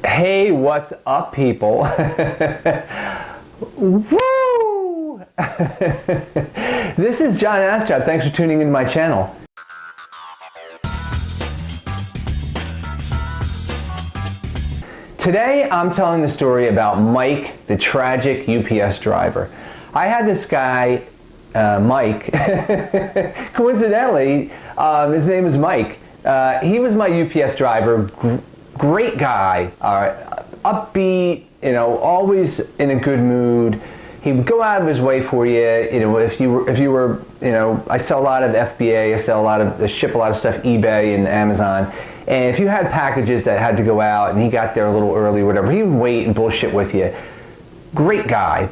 Hey, what's up, people? Woo! This is John Astrab. Thanks for tuning into my channel. Today, I'm telling the story about Mike, the tragic UPS driver. I had this guy, Mike, coincidentally, his name is Mike. He was my UPS driver. Great guy, upbeat, always in a good mood. He would go out of his way for you. If you were, I sell a lot of FBA. I ship a lot of stuff eBay and Amazon. And if you had packages that had to go out and he got there a little early, whatever, he would wait and bullshit with you. Great guy,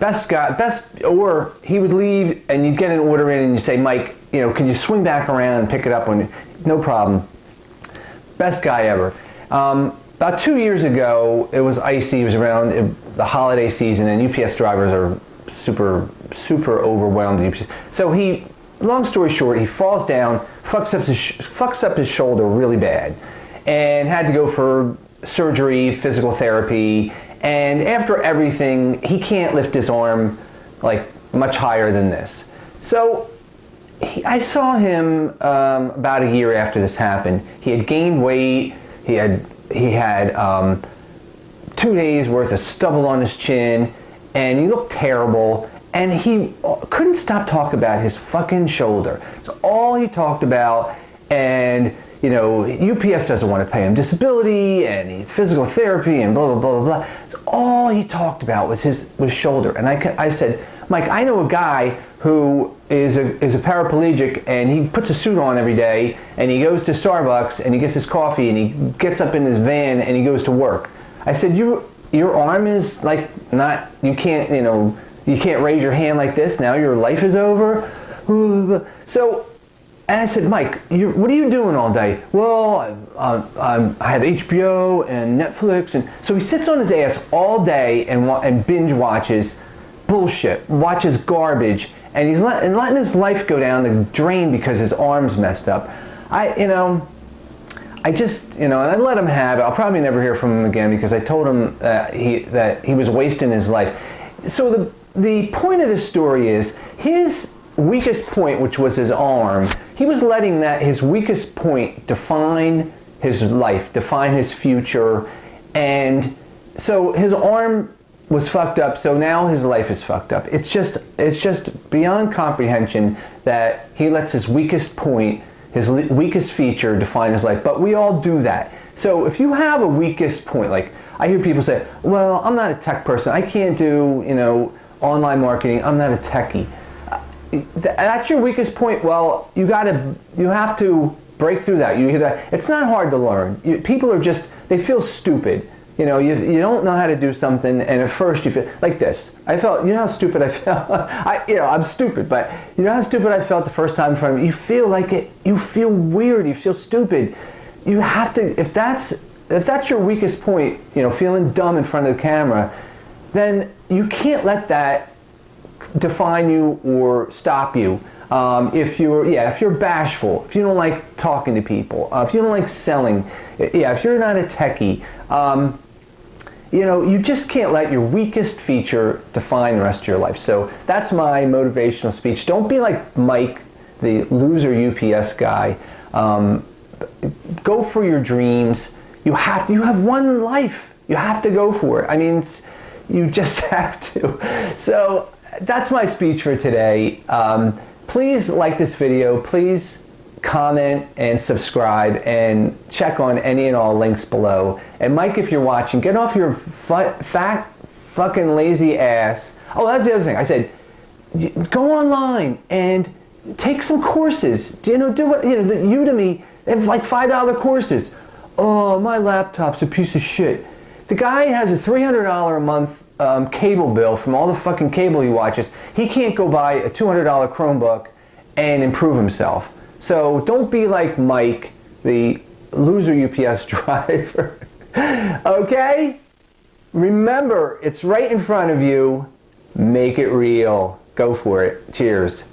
or he would leave and you'd get an order in and you say, Mike, can you swing back around and pick it up when? No problem. Best guy ever. About 2 years ago, it was icy. It was around the holiday season, and UPS drivers are super overwhelmed. So long story short, he falls down, fucks up his shoulder really bad, and had to go for surgery, physical therapy, and after everything, he can't lift his arm like much higher than this. So I saw him about a year after this happened. He had gained weight. He had 2 days worth of stubble on his chin, and he looked terrible. And he couldn't stop talking about his fucking shoulder. It's all he talked about. And UPS doesn't want to pay him disability, and he's physical therapy, and blah blah blah blah blah. So all he talked about was his shoulder. And I said, Mike, I know a guy who is a paraplegic, and he puts a suit on every day, and he goes to Starbucks, and he gets his coffee, and he gets up in his van, and he goes to work. I said, your arm is like not, you can't raise your hand like this. Now your life is over. So, and I said, Mike, what are you doing all day? Well, I have HBO and Netflix, and so he sits on his ass all day and binge watches bullshit, watches garbage, and he's letting his life go down the drain because his arm's messed up. And I let him have it. I'll probably never hear from him again because I told him that he was wasting his life. So the point of this story is his weakest point, which was his arm. He was letting his weakest point define his life, define his future, and so his arm was fucked up, so now his life is fucked up. It's just beyond comprehension that he lets his weakest point, his weakest feature define his life. But we all do that. So if you have a weakest point, like I hear people say, well, I'm not a tech person. I can't do, online marketing. I'm not a techie. That's your weakest point. Well, you have to break through that. It's not hard to learn. People are they feel stupid. You don't know how to do something, and at first you feel like this. I felt, how stupid I felt. I'm stupid, but you know how stupid I felt the first time in front of you. You feel like it. You feel weird. You feel stupid. You have to. If that's your weakest point, feeling dumb in front of the camera, then you can't let that define you or stop you. If you're bashful, if you don't like talking to people, if you don't like selling, if you're not a techie, you just can't let your weakest feature define the rest of your life. So that's my motivational speech. Don't be like Mike, the loser UPS guy. Go for your dreams. You have one life. You have to go for it. I mean, you just have to. So that's my speech for today. Please like this video. Please comment and subscribe and check on any and all links below. And Mike, if you're watching, get off your fat fucking lazy ass. Oh, that's the other thing. I said, go online and take some courses. Do what, the Udemy, they have like $5 courses. Oh, my laptop's a piece of shit. The guy has a $300 a month cable bill from all the fucking cable he watches. He can't go buy a $200 Chromebook and improve himself. So don't be like Mike, the loser UPS driver. Okay? Remember, it's right in front of you. Make it real. Go for it. Cheers.